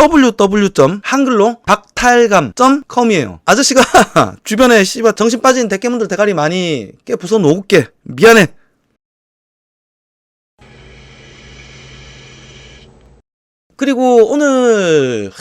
www.한글로 박탈감.com이에요. 아저씨가 주변에 씨발 정신 빠진 대깨문들 대가리 많이 깨 부숴 놓을게. 미안해. 그리고 오늘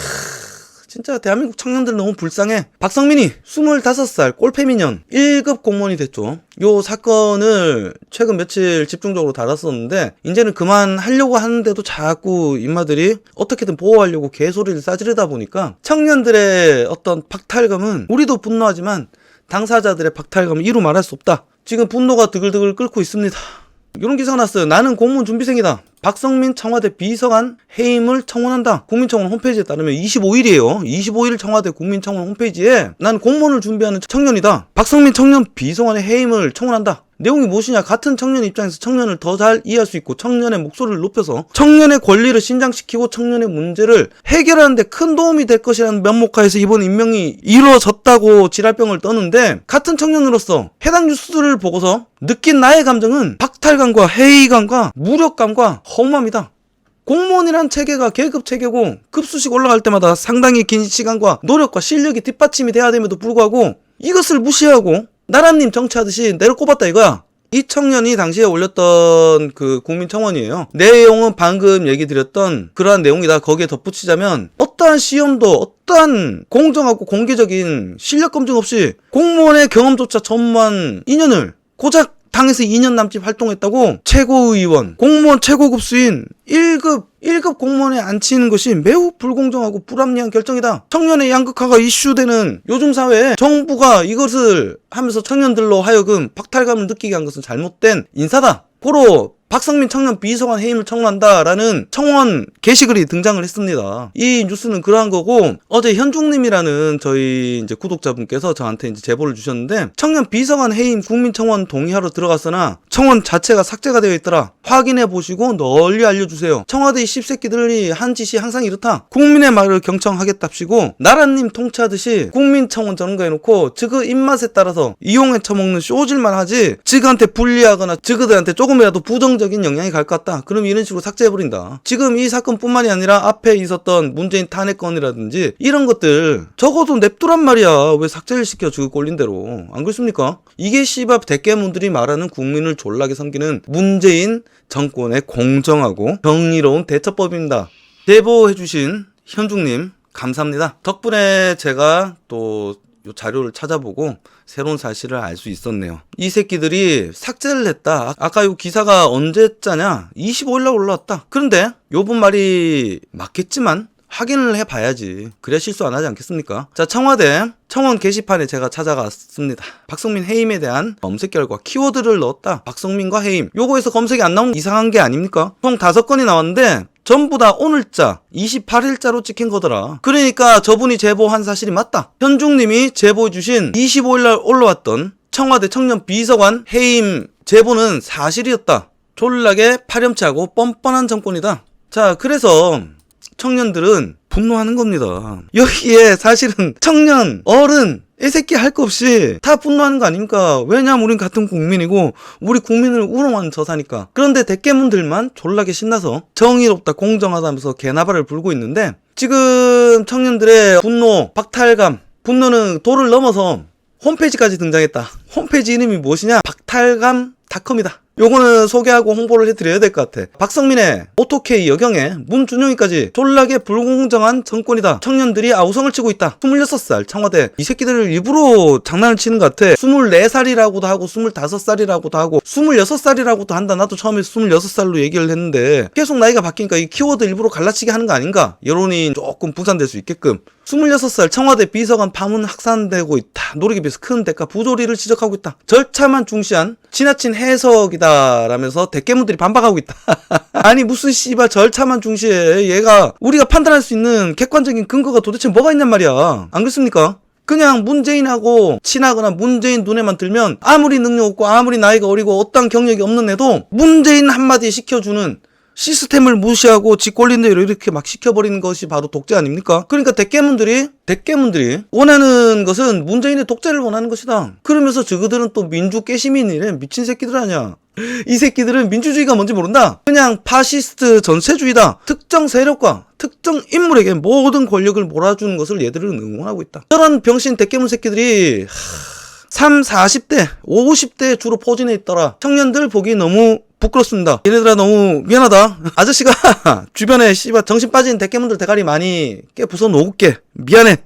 진짜 대한민국 청년들 너무 불쌍해. 박성민이 25살 꼴패미년 1급 공무원이 됐죠. 요 사건을 최근 며칠 집중적으로 다뤘었는데 이제는 그만하려고 하는데도 자꾸 인마들이 어떻게든 보호하려고 개소리를 싸지르다 보니까 청년들의 어떤 박탈감은 우리도 분노하지만 당사자들의 박탈감은 이루 말할 수 없다. 지금 분노가 드글드글 끓고 있습니다. 이런 기사가 났어요. 나는 공무원 준비생이다. 박성민 청와대 비서관 해임을 청원한다. 국민청원 홈페이지에 따르면 25일이에요. 25일 청와대 국민청원 홈페이지에 난 공무원을 준비하는 청년이다. 박성민 청년 비서관의 해임을 청원한다. 내용이 무엇이냐? 같은 청년 입장에서 청년을 더 잘 이해할 수 있고 청년의 목소리를 높여서 청년의 권리를 신장시키고 청년의 문제를 해결하는 데 큰 도움이 될 것이라는 면목하에서 이번 임명이 이루어졌다고 지랄병을 떠는데 같은 청년으로서 해당 뉴스를 보고서 느낀 나의 감정은 박탈감과 회의감과 무력감과 허무함이다. 공무원이란 체계가 계급 체계고 급수씩 올라갈 때마다 상당히 긴 시간과 노력과 실력이 뒷받침이 돼야 됨에도 불구하고 이것을 무시하고 나라님 정치하듯이 내를 꼽았다 이거야. 이 청년이 당시에 올렸던 그 국민청원이에요. 내용은 방금 얘기 드렸던 그러한 내용이다. 거기에 덧붙이자면 어떠한 시험도 어떠한 공정하고 공개적인 실력 검증 없이 공무원의 경험조차 전무한 2년을 고작 당에서 2년 남짓 활동했다고 최고의원, 공무원 최고급수인 1급 공무원에 앉히는 것이 매우 불공정하고 불합리한 결정이다. 청년의 양극화가 이슈되는 요즘 사회에 정부가 이것을 하면서 청년들로 하여금 박탈감을 느끼게 한 것은 잘못된 인사다. 고로 박성민 청년 비서관 해임을 청원한다라는 청원 게시글이 등장을 했습니다. 이 뉴스는 그러한 거고 어제 현중님이라는 저희 이제 구독자분께서 저한테 이제 제보를 주셨는데 청년 비서관 해임 국민청원 동의하러 들어갔으나 청원 자체가 삭제가 되어 있더라. 확인해 보시고 널리 알려주세요. 청와대 이 씹새끼들이 한 짓이 항상 이렇다. 국민의 말을 경청하겠답시고 나라님 통치하듯이 국민청원 저런거 해놓고 지그 입맛에 따라서 이용해 처먹는 쇼질만 하지 지그한테 불리하거나 지그들한테 조금이라도 부정적인 영향이 갈 것 같다. 그럼 이런 식으로 삭제해버린다. 지금 이 사건뿐만이 아니라 앞에 있었던 문재인 탄핵건이라든지 이런 것들 적어도 냅두란 말이야. 왜 삭제를 시켜 지그 꼴린 대로. 안 그렇습니까? 이게 씨발 대깨문들이 말하는 국민을 졸라게 섬기는 문재인 정권의 공정하고 정의로운 대처법입니다. 제보해주신 현중님 감사합니다. 덕분에 제가 또 요 자료를 찾아보고 새로운 사실을 알 수 있었네요. 이 새끼들이 삭제를 했다. 아까 요 기사가 언제 짜냐? 25일날 올라왔다. 그런데 요분 말이 맞겠지만 확인을 해봐야지. 그래야 실수 안 하지 않겠습니까? 자, 청와대 청원 게시판에 제가 찾아갔습니다. 박성민 해임에 대한 검색 결과 키워드를 넣었다. 박성민과 해임. 요거에서 검색이 안 나오는 이상한 게 아닙니까? 총 5건이 나왔는데 전부 다 오늘자 28일자로 찍힌 거더라. 그러니까 저분이 제보한 사실이 맞다. 현중님이 제보해주신 25일날 올라왔던 청와대 청년 비서관 해임 제보는 사실이었다. 졸라게 파렴치하고 뻔뻔한 정권이다. 자, 그래서 청년들은 분노하는 겁니다. 여기에 사실은 청년, 어른, 애새끼 할 거 없이 다 분노하는 거 아닙니까? 왜냐면 우린 같은 국민이고 우리 국민을 우롱한 저사니까. 그런데 대깨문들만 졸라게 신나서 정의롭다 공정하다면서 개나발을 불고 있는데 지금 청년들의 분노, 박탈감, 분노는 도를 넘어서 홈페이지까지 등장했다. 홈페이지 이름이 무엇이냐? 박탈감닷컴이다. 요거는 소개하고 홍보를 해드려야 될 것 같아. 박성민의 오토케이 여경의 문준용이까지 졸라게 불공정한 정권이다. 청년들이 아우성을 치고 있다. 26살 청와대. 이 새끼들을 일부러 장난을 치는 것 같아. 24살이라고도 하고 25살이라고도 하고 26살이라고도 한다. 나도 처음에 26살로 얘기를 했는데 계속 나이가 바뀌니까 이 키워드 일부러 갈라치게 하는 거 아닌가? 여론이 조금 분산될 수 있게끔. 26살 청와대 비서관 파문 확산되고 있다. 노력에 비해서 큰 대가 부조리를 지적하고 있다. 절차만 중시한 지나친 해석이다 라면서 대깨문들이 반박하고 있다. 아니 무슨 씨발 절차만 중시해. 얘가 우리가 판단할 수 있는 객관적인 근거가 도대체 뭐가 있냔 말이야. 안 그렇습니까? 그냥 문재인하고 친하거나 문재인 눈에만 들면 아무리 능력 없고 아무리 나이가 어리고 어떠한 경력이 없는 애도 문재인 한마디 시켜주는 시스템을 무시하고 지 꼴린 대로 이렇게 막 시켜버리는 것이 바로 독재 아닙니까? 그러니까 대깨문들이 원하는 것은 문재인의 독재를 원하는 것이다. 그러면서 저그들은 또 민주 깨시민이래. 미친 새끼들 아니야. 이 새끼들은 민주주의가 뭔지 모른다. 그냥 파시스트 전체주의다. 특정 세력과 특정 인물에게 모든 권력을 몰아주는 것을 얘들은 응원하고 있다. 저런 병신 대깨문 새끼들이 3, 40대, 50대에 주로 포진해 있더라. 청년들 보기 너무 부끄럽습니다. 얘네들아 너무 미안하다. 아저씨가 주변에 씨발 정신 빠진 대깨문들 대가리 많이 깨 부숴 놓을게. 미안해.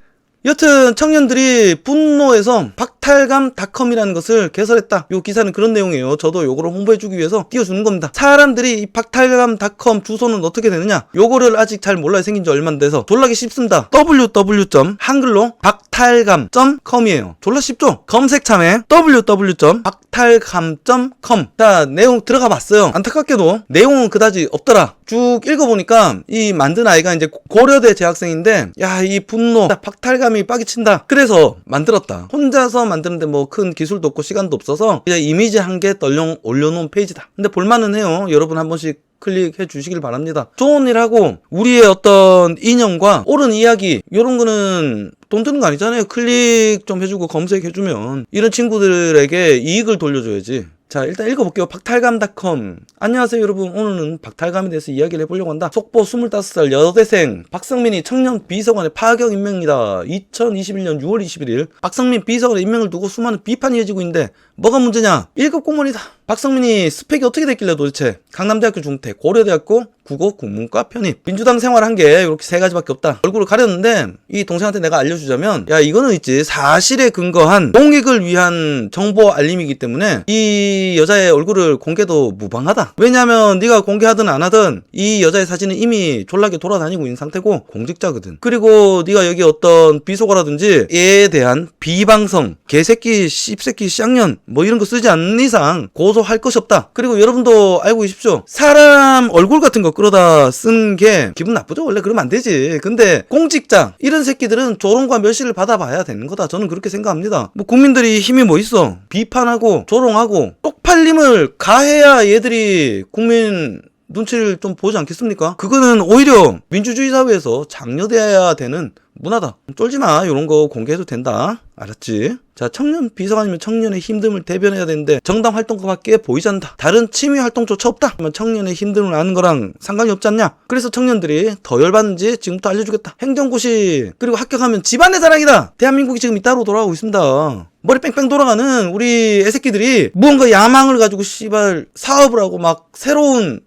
여튼 청년들이 분노해서 박탈감닷컴이라는 것을 개설했다. 요 기사는 그런 내용이에요. 저도 요거를 홍보해주기 위해서 띄워주는 겁니다. 사람들이 이 박탈감닷컴 주소는 어떻게 되느냐? 요거를 아직 잘 몰라요. 생긴 지 얼마 안 돼서. 졸라기 쉽습니다. www. 한글로 박탈감.com이에요. 졸라 쉽죠? 검색창에 www.박탈감.com. 자, 내용 들어가 봤어요. 안타깝게도 내용은 그다지 없더라. 쭉 읽어보니까 이 만든 아이가 이제 고려대 재학생인데, 야, 이 분노, 박탈감이 빠기친다. 그래서 만들었다. 혼자서 만드는데 뭐 큰 기술도 없고 시간도 없어서 그냥 이미지 한 개 올려놓은 페이지다. 근데 볼만은 해요. 여러분 한 번씩 클릭해 주시길 바랍니다. 좋은 일 하고 우리의 어떤 이념과 옳은 이야기 이런 거는 돈 드는 거 아니잖아요. 클릭 좀 해주고 검색해주면 이런 친구들에게 이익을 돌려줘야지. 자, 일단 읽어볼게요. 박탈감닷컴. 안녕하세요 여러분. 오늘은 박탈감에 대해서 이야기를 해보려고 한다. 속보 25살 여대생 박성민이 청년 비서관의 파격 임명이다. 2021년 6월 21일 박성민 비서관의 임명을 두고 수많은 비판이 이어지고 있는데 뭐가 문제냐? 1급 공무원이다. 박성민이 스펙이 어떻게 됐길래 도대체? 강남대학교 중퇴, 고려대학교 국어 국문과 편입. 민주당 생활한 게 이렇게 세 가지밖에 없다. 얼굴을 가렸는데 이 동생한테 내가 알려주자면, 야 이거는 있지, 사실에 근거한 공익을 위한 정보 알림이기 때문에 이 여자의 얼굴을 공개도 무방하다. 왜냐면 네가 공개하든 안 하든 이 여자의 사진은 이미 졸라게 돌아다니고 있는 상태고 공직자거든. 그리고 네가 여기 어떤 비속어라든지 얘에 대한 비방성, 개새끼, 씹새끼, 쌍년 뭐 이런 거 쓰지 않는 이상 고소할 것이 없다. 그리고 여러분도 알고 계십시오. 사람 얼굴 같은 거 끌어다 쓴 게 기분 나쁘죠? 원래 그러면 안 되지. 근데 공직자 이런 새끼들은 조롱과 멸시를 받아봐야 되는 거다. 저는 그렇게 생각합니다. 뭐 국민들이 힘이 뭐 있어? 비판하고 조롱하고 쪽팔림을 가해야 얘들이 국민 눈치를 좀 보지 않겠습니까? 그거는 오히려 민주주의 사회에서 장려돼야 되는 문화다. 쫄지마. 이런 거 공개해도 된다. 알았지? 자, 청년 비서관이면 청년의 힘듦을 대변해야 되는데 정당 활동가밖에 보이지 않는다. 다른 취미 활동조차 없다. 그러면 청년의 힘듦을 아는 거랑 상관이 없지 않냐? 그래서 청년들이 더 열받는지 지금부터 알려주겠다. 행정고시 그리고 합격하면 집안의 자랑이다. 대한민국이 지금 이따로 돌아가고 있습니다. 머리 뺑뺑 돌아가는 우리 애새끼들이 무언가 야망을 가지고 씨발 사업을 하고 막 새로운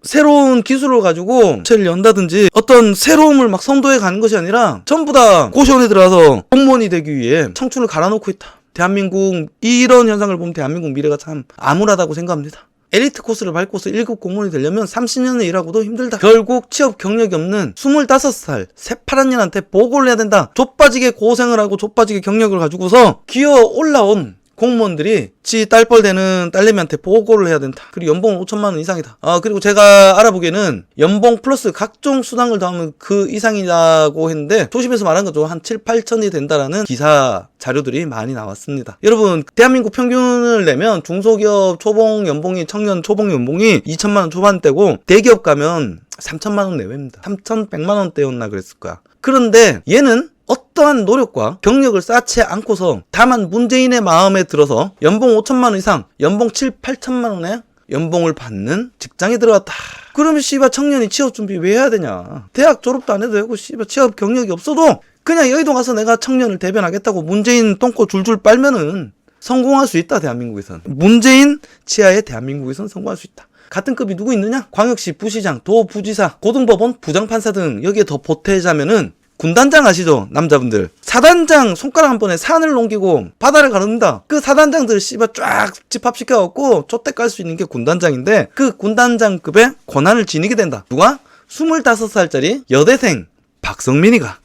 기술을 가지고 체를 연다든지 어떤 새로움을 막 선도해 가는 것이 아니라 전부 다 고시원에 들어가서 공무원이 되기 위해 청춘을 갈아놓고 있다. 대한민국 이런 현상을 보면 대한민국 미래가 참 암울하다고 생각합니다. 엘리트 코스를 밟고서 1급 공무원이 되려면 30년을 일하고도 힘들다. 결국 취업 경력이 없는 25살 새파란 년한테 보고를 해야 된다. 좆빠지게 고생을 하고 좆빠지게 경력을 가지고서 기어 올라온 공무원들이 지 딸뻘 되는 딸내미한테 보고를 해야 된다. 그리고 연봉은 5천만 원 이상이다. 그리고 제가 알아보기에는 연봉 플러스 각종 수당을 더하면 그 이상이라고 했는데 조심해서 말한 거죠. 한 7, 8천이 된다라는 기사 자료들이 많이 나왔습니다. 여러분, 대한민국 평균을 내면 중소기업 초봉 연봉이, 청년 초봉 연봉이 2천만 원 초반대고 대기업 가면 3천만 원 내외입니다. 3,100만 원대였나 그랬을 거야. 그런데 얘는 어떠한 노력과 경력을 쌓지 않고서 다만 문재인의 마음에 들어서 연봉 5천만 원 이상, 연봉 7, 8천만 원의 연봉을 받는 직장에 들어갔다. 그러면 씨발 청년이 취업 준비 왜 해야 되냐? 대학 졸업도 안 해도 되고 씨발 취업 경력이 없어도 그냥 여의도 가서 내가 청년을 대변하겠다고 문재인 똥꼬 줄줄 빨면은 성공할 수 있다. 대한민국에선. 문재인 치하의 대한민국에선 성공할 수 있다. 같은 급이 누구 있느냐? 광역시 부시장, 도부지사, 고등법원, 부장판사 등 여기에 더 보태자면은 군단장 아시죠? 남자분들. 사단장 손가락 한 번에 산을 넘기고 바다를 가릅니다. 그 사단장들 씨발 쫙 집합시켜갖고 좆대 깔 수 있는 게 군단장인데 그 군단장급의 권한을 지니게 된다. 누가? 25살짜리 여대생 박성민이가.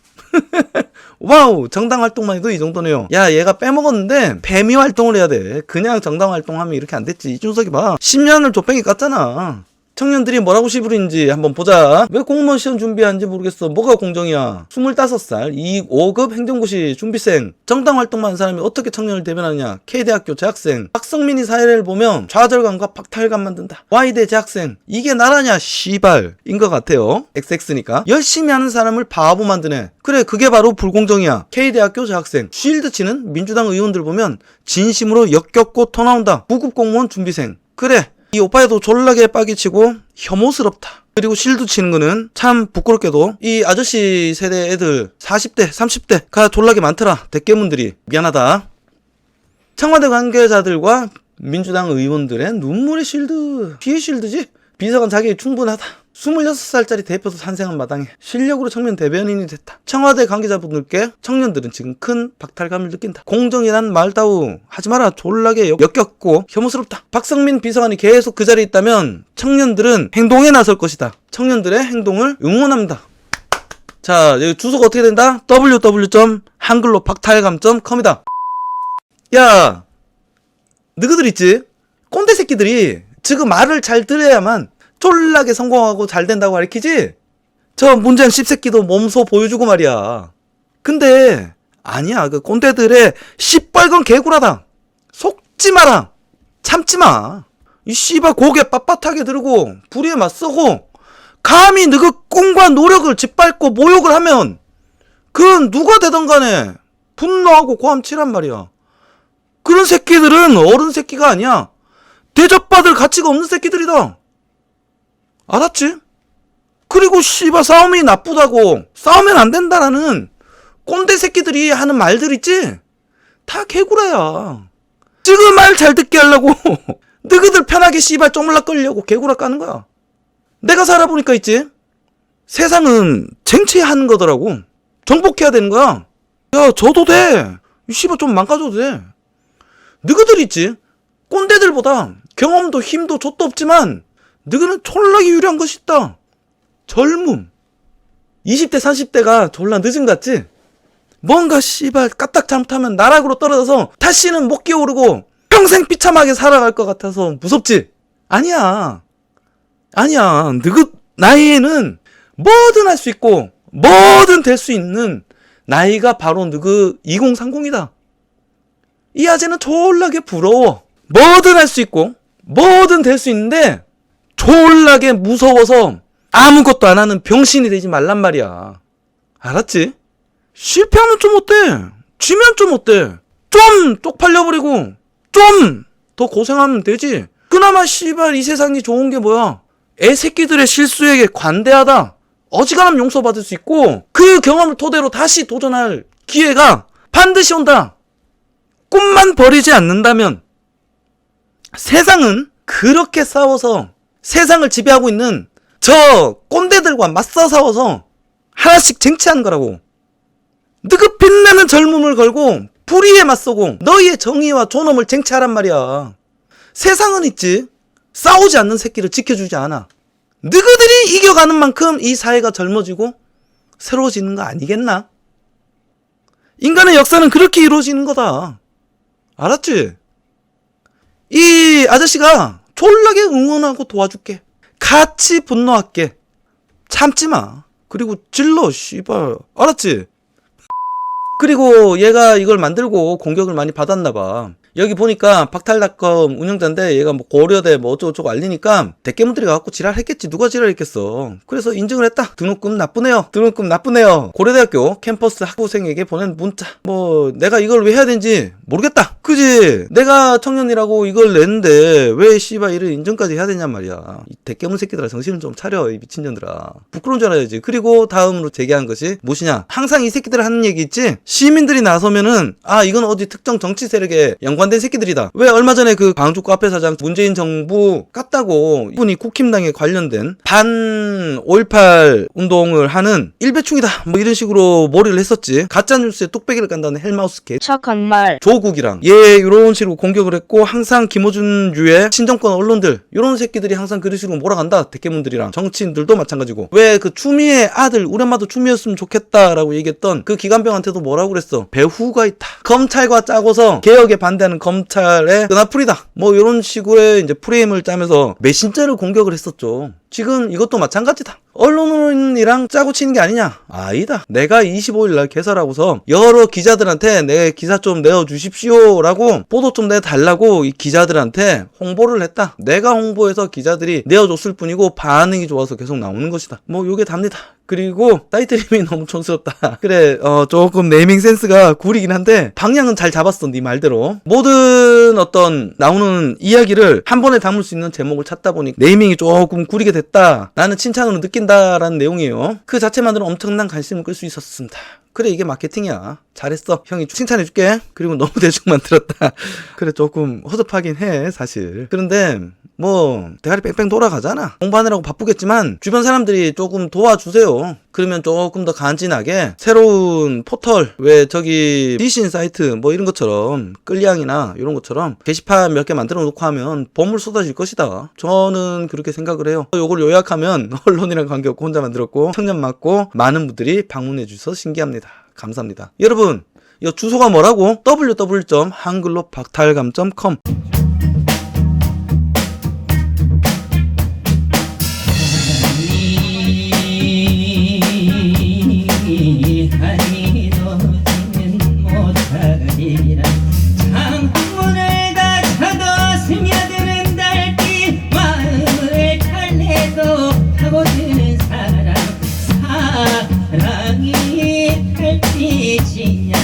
와우, 정당 활동만 해도 이 정도네요. 야, 얘가 빼먹었는데 패미 활동을 해야 돼. 그냥 정당 활동하면 이렇게 안 됐지. 이준석이 봐. 10년을 조뱅이 깠잖아. 청년들이 뭐라고 시부린지 한번 보자. 왜 공무원 시험 준비하는지 모르겠어. 뭐가 공정이야. 25살 5급 행정고시 준비생. 정당 활동만 하는 사람이 어떻게 청년을 대변하느냐. K대학교 재학생. 박성민이 사례를 보면 좌절감과 박탈감만 든다. Y대 재학생. 이게 나라냐 씨발인 것 같아요. XX니까. 열심히 하는 사람을 바보 만드네. 그래 그게 바로 불공정이야. K대학교 재학생. 쉴드 치는 민주당 의원들 보면 진심으로 역겹고 토 나온다. 9급 공무원 준비생. 그래 이 오빠에도 졸라게 빠개치고 혐오스럽다. 그리고 실드 치는 거는 참 부끄럽게도 이 아저씨 세대 애들 40대 30대가 졸라게 많더라. 대깨문들이. 미안하다. 청와대 관계자들과 민주당 의원들의 눈물의 실드. 피해 실드지? 비서관 자격이 충분하다. 26살짜리 대표도 탄생한 마당에 실력으로 청년 대변인이 됐다. 청와대 관계자분들께 청년들은 지금 큰 박탈감을 느낀다. 공정이란 말다우 하지 마라. 졸라게 역겹고 혐오스럽다. 박성민 비서관이 계속 그 자리에 있다면 청년들은 행동에 나설 것이다. 청년들의 행동을 응원합니다. 자, 여기 주소가 어떻게 된다? www.한글로 박탈감.com이다. 야, 너희들 있지? 꼰대 새끼들이 지금 말을 잘 들어야만 졸라게 성공하고 잘 된다고 가르치지? 저 문재인 씹새끼도 몸소 보여주고 말이야. 근데 아니야. 그 꼰대들의 시뻘건 개구라다. 속지 마라. 참지 마. 이 씨발 고개 빳빳하게 들고 불의에 맞서고 감히 너그 꿈과 노력을 짓밟고 모욕을 하면 그건 누가 되든 간에 분노하고 고함치란 말이야. 그런 새끼들은 어른 새끼가 아니야. 대접받을 가치가 없는 새끼들이다. 알았지? 그리고 씨발 싸움이 나쁘다고 싸우면 안 된다라는 꼰대 새끼들이 하는 말들 있지? 다 개구라야. 지금 말 잘 듣게 하려고 너희들 편하게 씨발 쪼물락 끌려고 개구라 까는 거야. 내가 살아보니까 있지? 세상은 쟁취하는 거더라고. 정복해야 되는 거야. 야 져도 돼. 씨발 좀 망가져도 돼. 너희들 있지? 꼰대들보다 경험도 힘도 좆도 없지만 너희는 졸라게 유리한 것이 있다. 젊음. 20대 30대가 졸라 늦은 것 같지? 뭔가 씨발 까딱 잘못하면 나락으로 떨어져서 다시는 못 기어오르고 평생 비참하게 살아갈 것 같아서 무섭지? 아니야. 아니야. 너희 나이에는 뭐든 할 수 있고 뭐든 될 수 있는 나이가 바로 너희 2030이다. 이 아재는 졸라게 부러워. 뭐든 할 수 있고 뭐든 될 수 있는데 졸라게 무서워서 아무것도 안 하는 병신이 되지 말란 말이야. 알았지? 실패하면 좀 어때? 지면 좀 어때? 좀 쪽팔려버리고 좀 더 고생하면 되지. 그나마 씨발 이 세상이 좋은 게 뭐야? 애새끼들의 실수에게 관대하다. 어지간하면 용서받을 수 있고 그 경험을 토대로 다시 도전할 기회가 반드시 온다. 꿈만 버리지 않는다면. 세상은 그렇게 싸워서 세상을 지배하고 있는 저 꼰대들과 맞서 싸워서 하나씩 쟁취하는 거라고. 너그 빛나는 젊음을 걸고 불의에 맞서고 너희의 정의와 존엄을 쟁취하란 말이야. 세상은 있지. 싸우지 않는 새끼를 지켜주지 않아. 너희들이 이겨가는 만큼 이 사회가 젊어지고 새로워지는 거 아니겠나? 인간의 역사는 그렇게 이루어지는 거다. 알았지? 이 아저씨가 졸라게 응원하고 도와줄게. 같이 분노할게. 참지 마. 그리고 질러, 씨발. 알았지? 그리고 얘가 이걸 만들고 공격을 많이 받았나봐. 여기 보니까 박탈닷컴 운영자인데 얘가 뭐 고려대 뭐 어쩌고저쩌고 알리니까 대깨문들이 가갖고 지랄했겠지. 누가 지랄했겠어. 그래서 인증을 했다. 등록금 나쁘네요. 등록금 나쁘네요. 고려대학교 캠퍼스 학부생에게 보낸 문자. 뭐 내가 이걸 왜 해야 되는지 모르겠다. 그지? 내가 청년이라고 이걸 냈는데 왜 씨발 이런 인증까지 해야 되냔 말이야. 이 대깨문 새끼들아 정신을 좀 차려. 이 미친년들아. 부끄러운 줄 알아야지. 그리고 다음으로 제기한 것이 무엇이냐. 항상 이 새끼들 하는 얘기 있지? 시민들이 나서면은 아 이건 어디 특정 정치 세력에 연관된 새끼들이다. 왜 얼마 전에 그 광주 카페 사장 문재인 정부 깠다고 이분이 국힘당에 관련된 반 5.18 운동을 하는 일배충이다. 뭐 이런 식으로 몰이를 했었지. 가짜뉴스에 뚝배기를 깐다는 헬마우스 개 착한 말. 조국이랑 얘 이런 식으로 공격을 했고 항상 김어준류의 친정권 언론들 이런 새끼들이 항상 그런 식으로 몰아간다. 대깨문들이랑 정치인들도 마찬가지고 왜 그 추미애 아들 우리 엄마도 추미였으면 좋겠다라고 얘기했던 그 기관병한테도 뭐라고 그랬어. 배후가 있다. 검찰과 짜고서 개혁에 반대하는 이거는 검찰의 끈앞풀이다. 뭐 이런 식으로의 이제 프레임을 짜면서 메신저를 공격을 했었죠. 지금 이것도 마찬가지다. 언론이랑 짜고 치는 게 아니냐? 아니다. 내가 25일날 개설하고서 여러 기자들한테 내 기사 좀 내어주십시오 라고 보도 좀 내달라고 이 기자들한테 홍보를 했다. 내가 홍보해서 기자들이 내어줬을 뿐이고 반응이 좋아서 계속 나오는 것이다. 뭐 요게 답니다. 그리고 사이트 이름이 너무 촌스럽다. 그래 조금 네이밍 센스가 구리긴 한데 방향은 잘 잡았어. 네 말대로 모든 어떤 나오는 이야기를 한 번에 담을 수 있는 제목을 찾다 보니 네이밍이 조금 구리게 됐다. 나는 칭찬으로 느낀다라는 내용이에요. 그 자체만으로 엄청난 관심을 끌 수 있었습니다. 그래 이게 마케팅이야. 잘했어. 형이 칭찬해줄게. 그리고 너무 대충 만들었다. 그래 조금 허접하긴 해 사실. 그런데 뭐 대가리 뺑뺑 돌아가잖아. 공부하느라고 바쁘겠지만 주변 사람들이 조금 도와주세요. 그러면 조금 더 간지나게 새로운 포털 왜 저기 디신 사이트 뭐 이런 것처럼 끌량이나 이런 것처럼 게시판 몇 개 만들어 놓고 하면 보물 쏟아질 것이다. 저는 그렇게 생각을 해요. 요걸 요약하면 언론이랑 관계없고 혼자 만들었고 청년 맞고 많은 분들이 방문해 주셔서 신기합니다. 감사합니다. 여러분 이 주소가 뭐라고? www.한글로박탈감.com 창문을 닫혀도 스며드는 달빛 마음을 달래도 파고드는 사랑 사랑이 달빛이냐